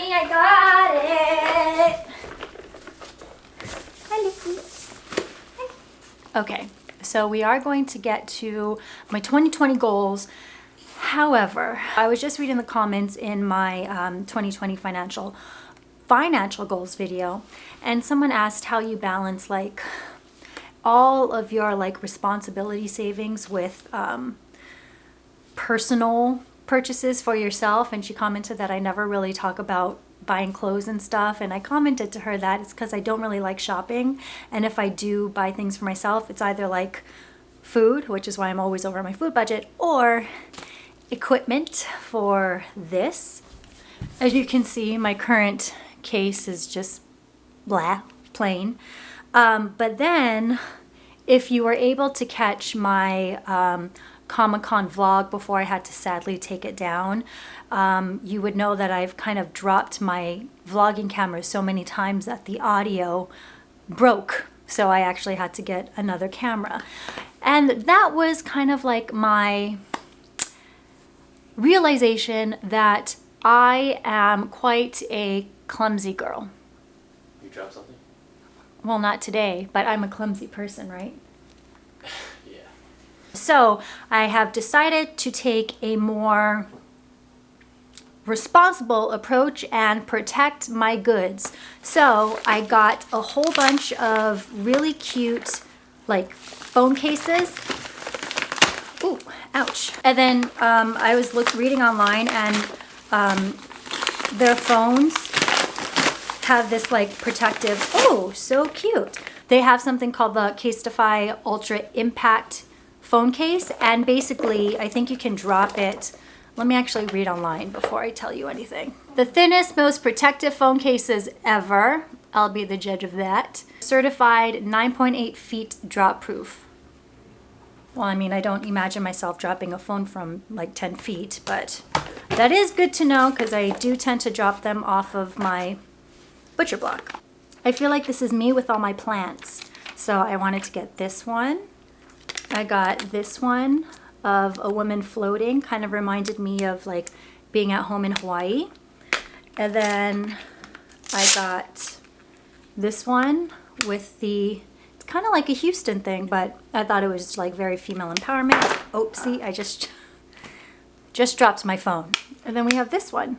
Honey, I got it. Hi, Lucy. Hi. Okay, so we are going to get to my 2020 goals. However, I was just reading the comments in my 2020 financial goals video, and someone asked how you balance like all of your like responsibility savings with personal purchases for yourself. And she commented that I never really talk about buying clothes and stuff, and I commented to her that it's because I don't really like shopping, and if I do buy things for myself, it's either like food, which is why I'm always over my food budget, or equipment for this. As you can see, my current case is just blah, plain. But then if you were able to catch my Comic-Con vlog before I had to sadly take it down, you would know that I've kind of dropped my vlogging camera so many times that the audio broke. So I actually had to get another camera. And that was kind of like my realization that I am quite a clumsy girl. You dropped something? Well, not today, but I'm a clumsy person, right? Yeah. So I have decided to take a more responsible approach and protect my goods. So I got a whole bunch of really cute like phone cases. Ooh, ouch. And then I was reading online, and their phones have this like protective, oh, so cute. They have something called the Casetify Ultra Impact phone case, and basically I think you can drop it. Let me actually read online before I tell you anything. The thinnest, most protective phone cases ever. I'll be the judge of that. Certified 9.8 feet drop proof. Well, I mean, I don't imagine myself dropping a phone from like 10 feet, but that is good to know because I do tend to drop them off of my butcher block. I feel like this is me with all my plants. So I wanted to get this one. I got this one of a woman floating, kind of reminded me of like being at home in Hawaii. And then I got this one with the, it's kind of like a Houston thing, but I thought it was like very female empowerment. Oopsie, I just dropped my phone. And then we have this one.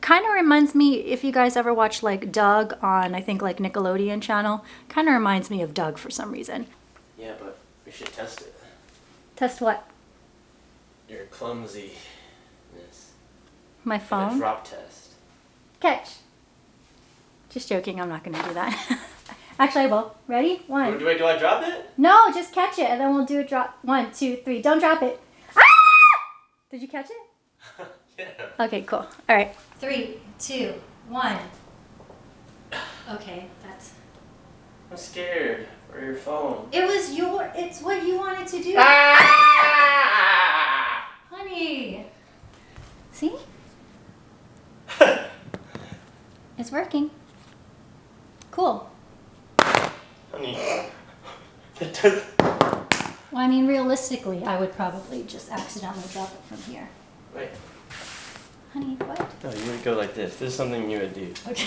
Kind of reminds me, if you guys ever watch like Doug on, I think like Nickelodeon channel, kind of reminds me of Doug for some reason. Yeah, but we should test it. Test what? Your clumsiness. My Like a phone? drop test. Catch. Just joking, I'm not going to do that. Actually, I will. Ready? One. Do I drop it? No, just catch it, and then we'll do a drop. 1, 2, 3. Don't drop it. Ah! Did you catch it? Yeah. Okay, cool. All right. 3, 2, 1. Okay, that's... I'm scared for your phone. It's what you wanted to do. Ah! Honey. See? It's working. Cool. Honey. It does. Well, I mean, realistically, I would probably just accidentally drop it from here. Wait. Honey, what? No, you would go like this. This is something you would do. Okay.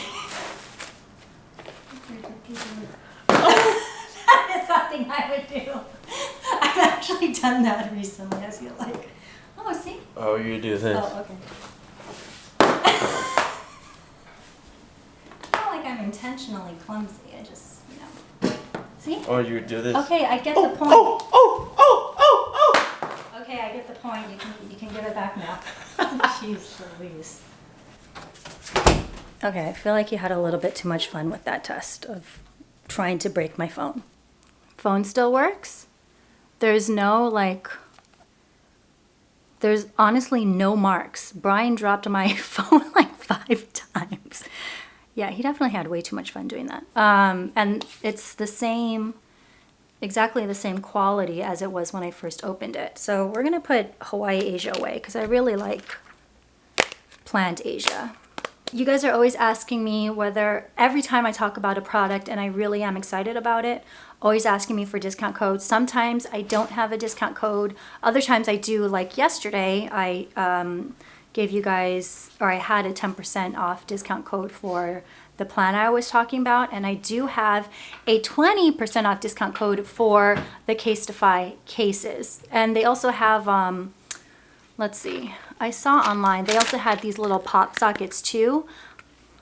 That is something I would do. I've actually done that recently, I feel like. Oh, see? Oh, you do this. Oh, okay. It's not like I'm intentionally clumsy. I just, see? Or you would do this. Okay, I get the point. Oh! Okay, I get the point. You can give it back now. Jeez Louise. Okay, I feel like you had a little bit too much fun with that test of trying to break my phone. Phone still works. There's honestly no marks. Brian dropped my phone like 5 times. Yeah, he definitely had way too much fun doing that. And it's exactly the same quality as it was when I first opened it. So we're gonna put Hawaii Asia away because I really like plant Asia. You guys are always asking me whether, every time I talk about a product and I really am excited about it, always asking me for discount codes. Sometimes I don't have a discount code. Other times I do, like yesterday, I gave you guys, or I had a 10% off discount code for the planner I was talking about, and I do have a 20% off discount code for the Casetify cases. And they also have, let's see, I saw online, they also had these little pop sockets too,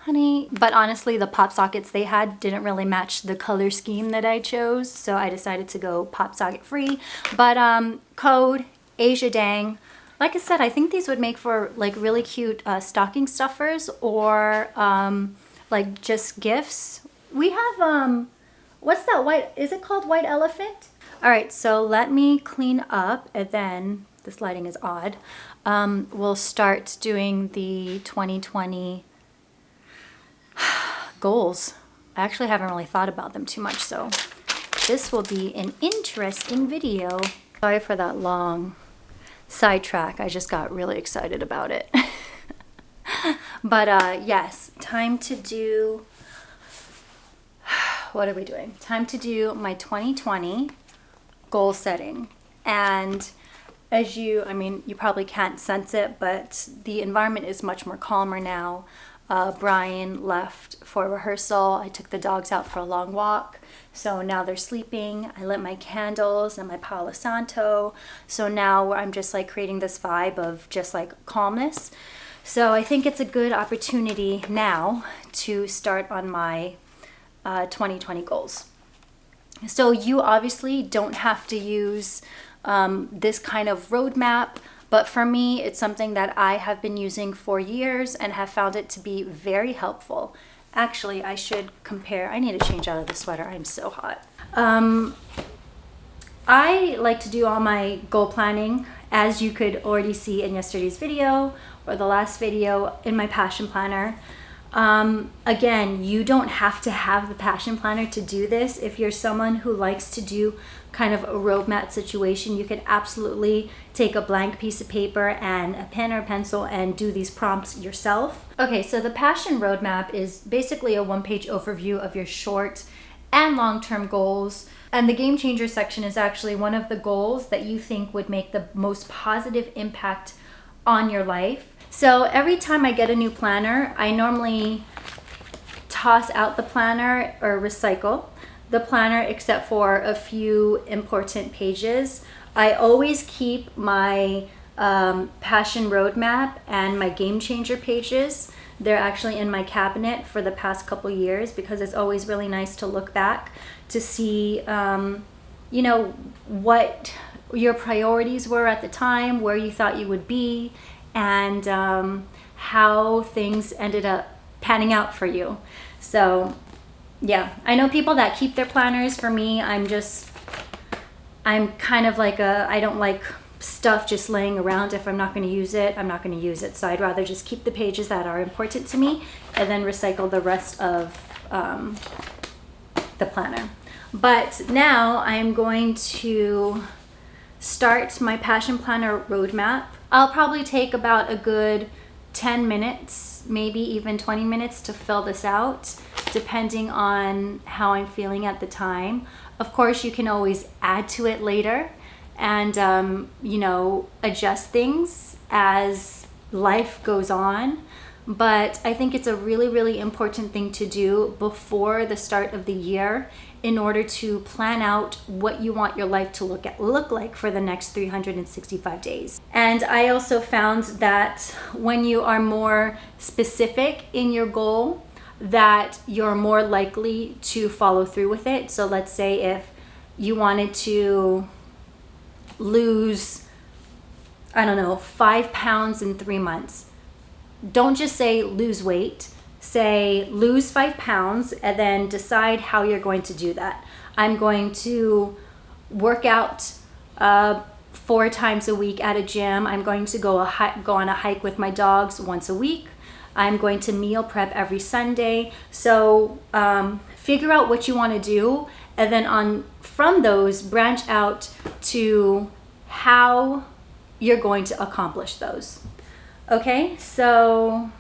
honey. But honestly, the pop sockets they had didn't really match the color scheme that I chose, so I decided to go pop socket free. But code Asia Dang. Like I said, I think these would make for like really cute stocking stuffers, or like just gifts. We have, what's that white, is it called White Elephant? All right, so let me clean up, and then, this lighting is odd. We'll start doing the 2020 goals. I actually haven't really thought about them too much, so this will be an interesting video. Sorry for that long sidetrack. I just got really excited about it. But yes, time to do, what are we doing? Time to do my 2020 goal setting. And as you, I mean, you probably can't sense it, but the environment is much more calmer now. Brian left for rehearsal. I took the dogs out for a long walk. So now they're sleeping. I lit my candles and my Palo Santo. So now I'm just like creating this vibe of just like calmness. So I think it's a good opportunity now to start on my 2020 goals. So you obviously don't have to use this kind of roadmap, but for me, it's something that I have been using for years and have found it to be very helpful. Actually, I should compare. I need to change out of the sweater. I'm so hot. I like to do all my goal planning, as you could already see in yesterday's video or the last video, in my passion planner. Again, you don't have to have the passion planner to do this. If you're someone who likes to do kind of a roadmap situation, you could absolutely take a blank piece of paper and a pen or pencil and do these prompts yourself. Okay, so the passion roadmap is basically a one-page overview of your short and long-term goals. And the game changer section is actually one of the goals that you think would make the most positive impact on your life. So every time I get a new planner, I normally toss out the planner or recycle the planner except for a few important pages. I always keep my passion roadmap and my game changer pages. They're actually in my cabinet for the past couple years because it's always really nice to look back to see, you know, what your priorities were at the time, where you thought you would be, and how things ended up panning out for you. So yeah, I know people that keep their planners. For me, I'm kind of like I don't like stuff just laying around. If I'm not going to use it, I'm not going to use it. So I'd rather just keep the pages that are important to me and then recycle the rest of the planner. But now I'm going to start my passion planner roadmap. I'll probably take about a good 10 minutes, maybe even 20 minutes to fill this out, depending on how I'm feeling at the time. Of course, you can always add to it later and, you know, adjust things as life goes on. But I think it's a really, really important thing to do before the start of the year in order to plan out what you want your life to look like for the next 365 days. And I also found that when you are more specific in your goal, that you're more likely to follow through with it. So let's say if you wanted to lose, I don't know, 5 pounds in 3 months, don't just say lose weight. Say lose 5 pounds and then decide how you're going to do that. I'm going to work out 4 times a week at a gym. I'm going to go on a hike with my dogs once a week. I'm going to meal prep every Sunday. So figure out what you want to do, and then from those branch out to how you're going to accomplish those. Okay, so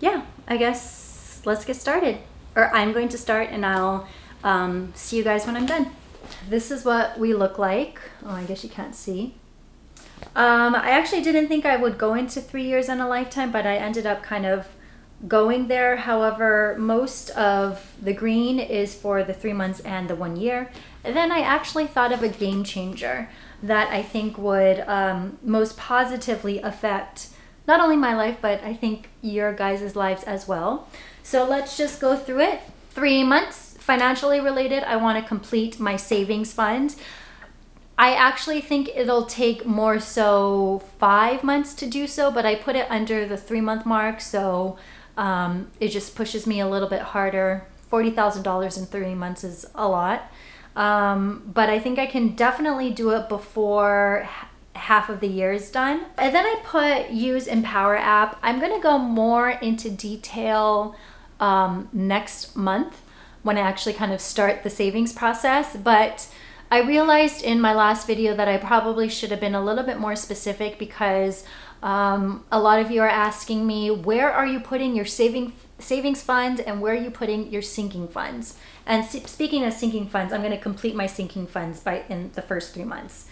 yeah, I guess let's get started. Or I'm going to start and I'll see you guys when I'm done. This is what we look like. Oh, I guess you can't see. I actually didn't think I would go into 3 years and a lifetime, but I ended up kind of going there. However, most of the green is for the 3 months and the 1 year. And then I actually thought of a game changer that I think would most positively affect not only my life, but I think your guys' lives as well. So let's just go through it. 3 months, financially related, I want to complete my savings fund. I actually think it'll take more so 5 months to do so, but I put it under the 3-month mark, so it just pushes me a little bit harder. $40,000 in 3 months is a lot. But I think I can definitely do it before half of the year is done. And then I put use Empower app. I'm going to go more into detail next month when I actually kind of start the savings process. But I realized in my last video that I probably should have been a little bit more specific, because a lot of you are asking me, where are you putting your savings fund and where are you putting your sinking funds? And speaking of sinking funds, I'm going to complete my sinking funds in the first 3 months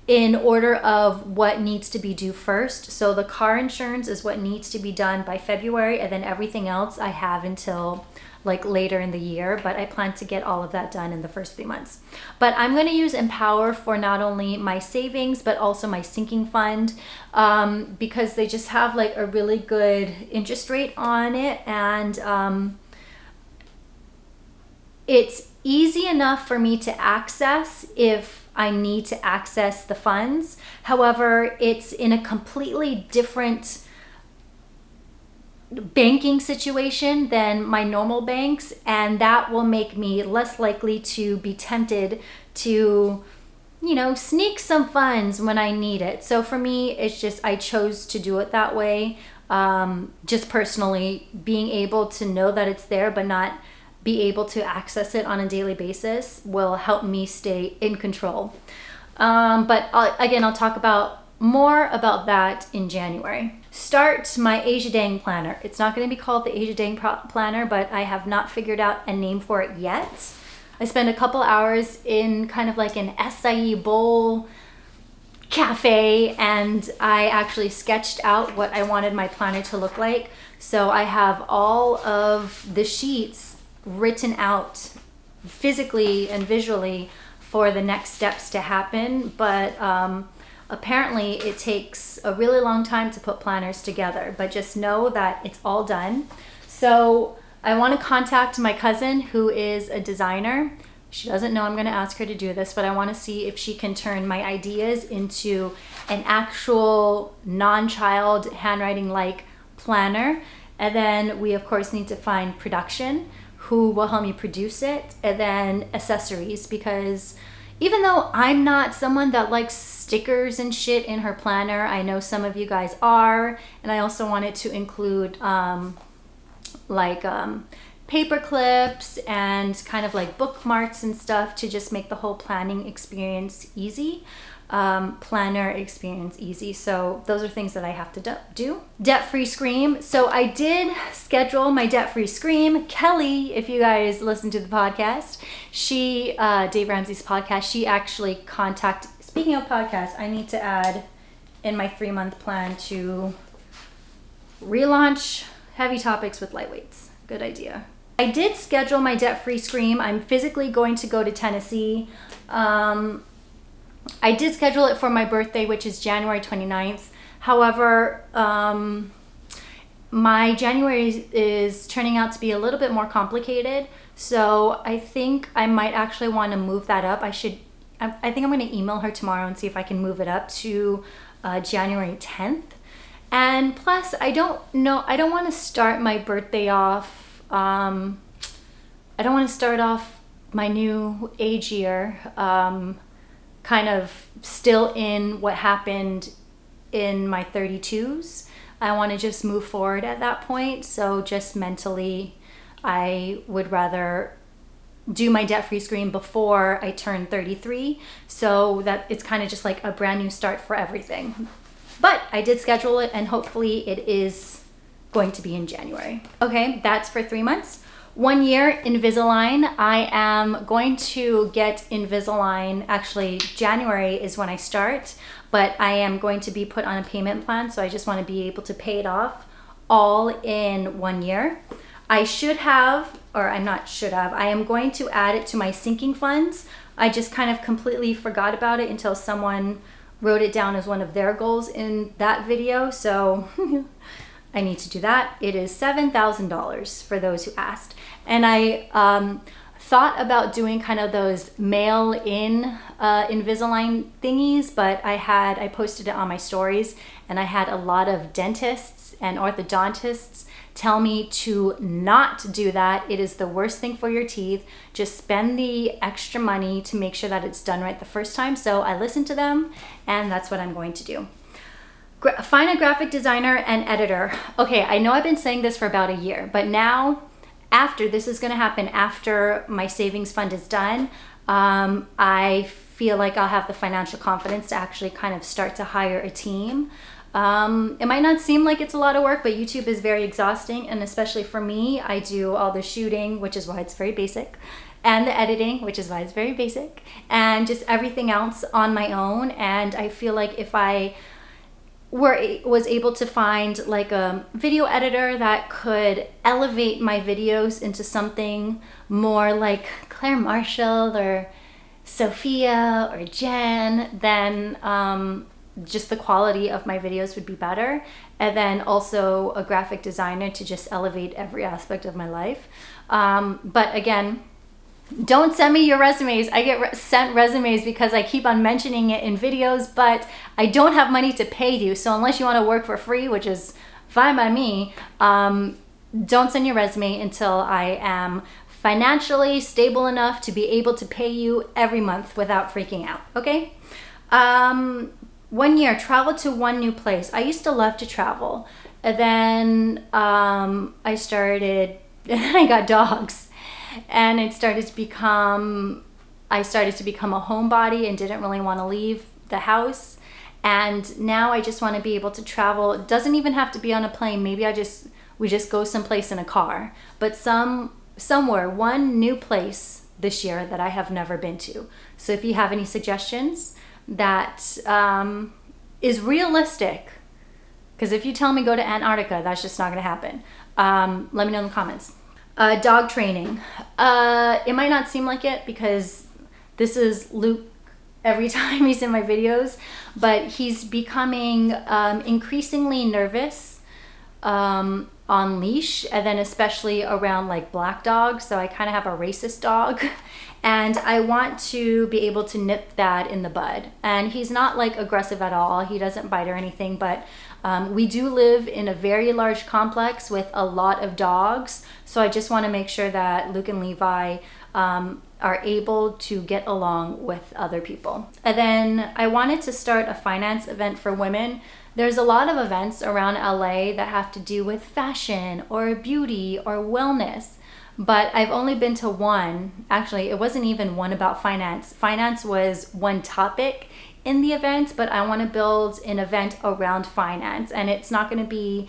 in order of what needs to be due first. So the car insurance is what needs to be done by February, and then everything else I have until like later in the year, but I plan to get all of that done in the first 3 months. But I'm going to use Empower for not only my savings, but also my sinking fund, because they just have like a really good interest rate on it. And it's easy enough for me to access if I need to access the funds. However, it's in a completely different banking situation than my normal banks, and that will make me less likely to be tempted to, you know, sneak some funds when I need it. So for me, it's just, I chose to do it that way. Just personally, being able to know that it's there but not be able to access it on a daily basis will help me stay in control. But I'll talk more about that in January. Start my Asia Dang planner. It's not going to be called the Asia Dang planner, but I have not figured out a name for it yet. I spent a couple hours in kind of like an acai bowl cafe, and I actually sketched out what I wanted my planner to look like. So I have all of the sheets written out physically and visually for the next steps to happen, but apparently it takes a really long time to put planners together, but just know that it's all done. So I want to contact my cousin who is a designer. She doesn't know I'm going to ask her to do this, but I want to see if she can turn my ideas into an actual non-child handwriting-like planner. And then we of course need to find production who will help me produce it, and then accessories, because even though I'm not someone that likes stickers and shit in her planner, I know some of you guys are, and I also wanted to include paper clips and kind of like bookmarks and stuff to just make the whole planning experience easy, planner experience easy. So those are things that I have to do. Debt-free scream. So I did schedule my debt-free scream. Kelly, if you guys listen to the podcast, she, Dave Ramsey's podcast, she actually speaking of podcasts, I need to add in my 3-month plan to relaunch Heavy Topics with Lightweights. Good idea. I did schedule my debt-free scream. I'm physically going to go to Tennessee. I did schedule it for my birthday, which is January 29th. However, my January is turning out to be a little bit more complicated. So I think I might actually want to move that up. I think I'm going to email her tomorrow and see if I can move it up to January 10th. And plus, I don't want to start my birthday off, I don't want to start off my new age year kind of still in what happened in my 32s. I want to just move forward at that point. So just mentally, I would rather do my debt-free scream before I turn 33, so that it's kind of just like a brand new start for everything. But I did schedule it, and hopefully it is going to be in January. Okay, that's for 3 months. 1 year Invisalign. I am going to get Invisalign, actually January is when I start, but I am going to be put on a payment plan, so I just want to be able to pay it off all in 1 year. I should have, or I'm not should have, I am going to add it to my sinking funds. I just kind of completely forgot about it until someone wrote it down as one of their goals in that video, so I need to do that. It is $7,000 for those who asked. And I thought about doing kind of those mail-in Invisalign thingies, but I posted it on my stories, and I had a lot of dentists and orthodontists tell me to not do that. It is the worst thing for your teeth. Just spend the extra money to make sure that it's done right the first time. So I listened to them, and that's what I'm going to do. Find a graphic designer and editor. Okay, I know I've been saying this for about a year, but now this is going to happen after my savings fund is done. I feel like I'll have the financial confidence to actually kind of start to hire a team. It might not seem like it's a lot of work, but YouTube is very exhausting, and especially for me, I do all the shooting, which is why it's very basic, and the editing, which is why it's very basic, and just everything else on my own. And I feel like if I was able to find like a video editor that could elevate my videos into something more like Claire Marshall or Sophia or Jen, then just the quality of my videos would be better. And then also a graphic designer to just elevate every aspect of my life. But again, don't send me your resumes. I get sent resumes because I keep on mentioning it in videos, but I don't have money to pay you. So unless you want to work for free, which is fine by me, don't send your resume until I am financially stable enough to be able to pay you every month without freaking out, okay? 1 year, travel to one new place. I used to love to travel. And then I got dogs. And I started to become a homebody and didn't really want to leave the house. And now I just want to be able to travel. It doesn't even have to be on a plane. Maybe we just go someplace in a car. But somewhere, one new place this year that I have never been to. So if you have any suggestions that is realistic, because if you tell me go to Antarctica, that's just not going to happen. Let me know in the comments. Dog training. It might not seem like it because this is Luke every time he's in my videos, but he's becoming increasingly nervous on leash, and then especially around like black dogs. So I kind of have a racist dog, and I want to be able to nip that in the bud. And he's not like aggressive at all. He doesn't bite or anything, but we do live in a very large complex with a lot of dogs. So I just want to make sure that Luke and Levi are able to get along with other people. And then I wanted to start a finance event for women. There's a lot of events around LA that have to do with fashion or beauty or wellness, but I've only been to one. Actually, it wasn't even one about finance. Finance was one topic in the event, but I want to build an event around finance, and it's not going to be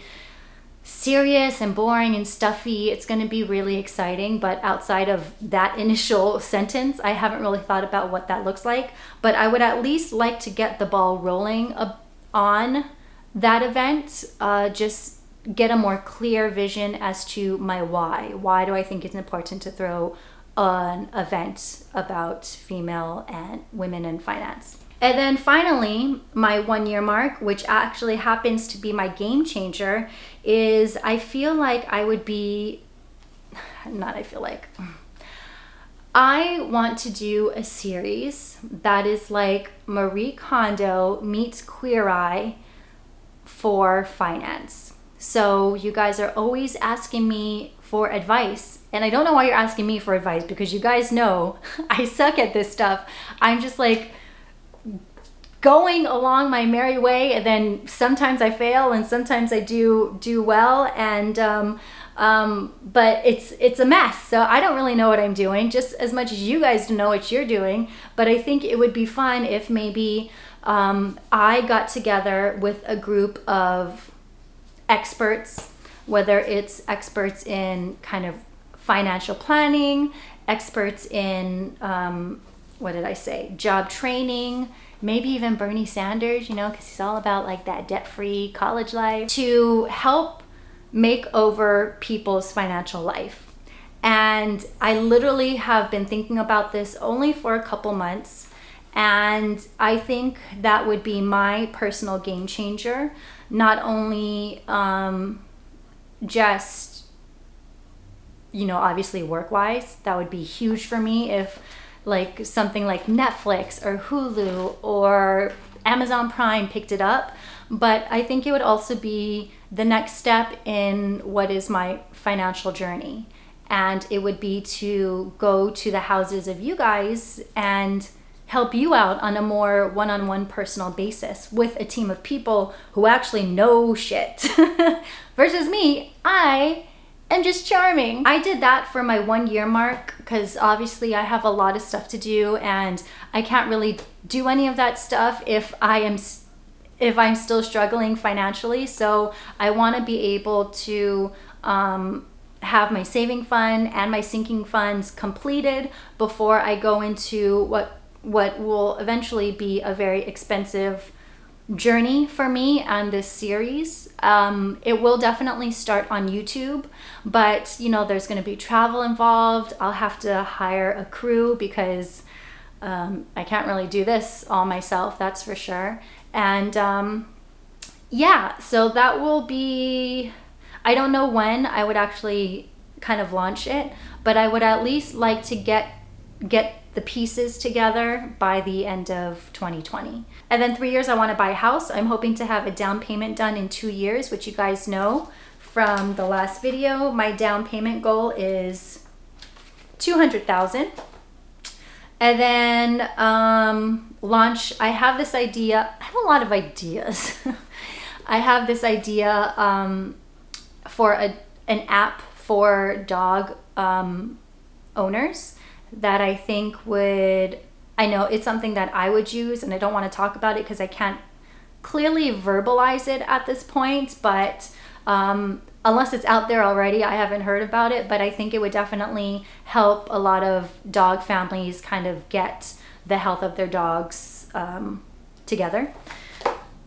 serious and boring and stuffy. It's going to be really exciting, but outside of that initial sentence, I haven't really thought about what that looks like. But I would at least like to get the ball rolling on that event, just get a more clear vision as to my why. Why do I think it's important to throw an event about female and women in finance? And then finally, my 1 year mark, which actually happens to be my game changer, is I feel like I would be, I want to do a series that is like Marie Kondo meets Queer Eye for finance. So you guys are always asking me for advice, and I don't know why you're asking me for advice, because you guys know I suck at this stuff. I'm just like going along my merry way, and then sometimes I fail and sometimes I do well, and but it's a mess. So I don't really know what I'm doing, just as much as you guys know what you're doing. But I think it would be fun if maybe I got together with a group of experts, whether it's experts in kind of financial planning, experts in, what did I say, job training, maybe even Bernie Sanders, you know, because he's all about like that debt-free college life, to help make over people's financial life. And I literally have been thinking about this only for a couple months. And I think that would be my personal game changer. Not only just, you know, obviously work-wise, that would be huge for me if like something like Netflix or Hulu or Amazon Prime picked it up. But I think it would also be the next step in what is my financial journey. And it would be to go to the houses of you guys and help you out on a more one-on-one personal basis with a team of people who actually know shit. Versus me, I am just charming. I did that for my 1 year mark because obviously I have a lot of stuff to do and I can't really do any of that stuff if I'm still struggling financially. So I want to be able to have my saving fund and my sinking funds completed before I go into what will eventually be a very expensive journey for me and this series. It will definitely start on YouTube, but you know, there's going to be travel involved. I'll have to hire a crew because I can't really do this all myself, that's for sure. And yeah, so that will be, I don't know when I would actually kind of launch it, but I would at least like to get the pieces together by the end of 2020. And then 3 years, I want to buy a house. I'm hoping to have a down payment done in 2 years, which you guys know from the last video. My down payment goal is $200,000. And then launch, I have this idea, I have a lot of ideas. I have this idea for an app for dog owners that I think would, I know it's something that I would use, and I don't want to talk about it because I can't clearly verbalize it at this point, but unless it's out there already, I haven't heard about it, but I think it would definitely help a lot of dog families kind of get the health of their dogs together.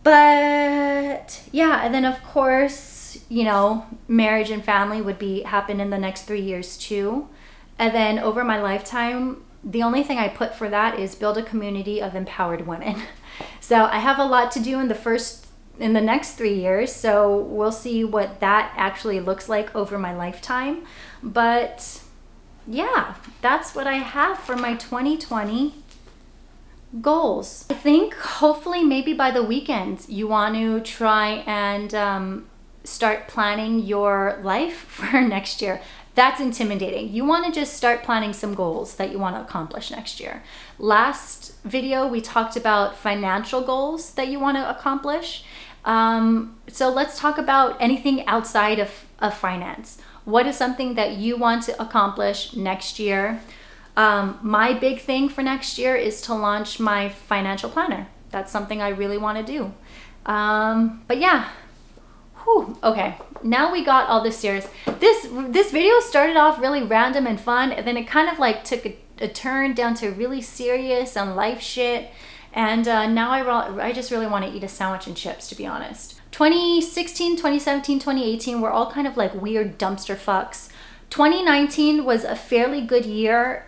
But yeah, and then of course, you know, marriage and family would happen in the next 3 years too. And then over my lifetime, the only thing I put for that is build a community of empowered women. So I have a lot to do in the next 3 years. So we'll see what that actually looks like over my lifetime. But yeah, that's what I have for my 2020 goals. I think hopefully maybe by the weekend you want to try and start planning your life for next year. That's intimidating. You want to just start planning some goals that you want to accomplish next year. Last video, we talked about financial goals that you want to accomplish. So let's talk about anything outside of finance. What is something that you want to accomplish next year? My big thing for next year is to launch my financial planner. That's something I really want to do. But yeah. Whew, okay, now we got all this serious. This video started off really random and fun, and then it kind of like took a turn down to really serious and life shit. And now I just really want to eat a sandwich and chips, to be honest. 2016, 2017, 2018 were all kind of like weird dumpster fucks. 2019 was a fairly good year,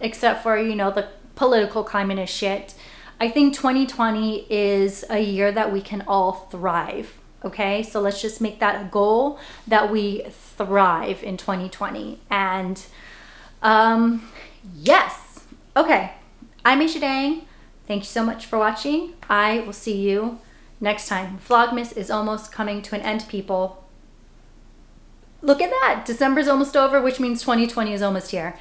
except for, you know, the political climate is shit. I think 2020 is a year that we can all thrive. Okay, so let's just make that a goal that we thrive in 2020. And yes, okay, I'm Aisha Dang. Thank you so much for watching. I will see you next time. Vlogmas is almost coming to an end, people. Look at that, December's almost over, which means 2020 is almost here.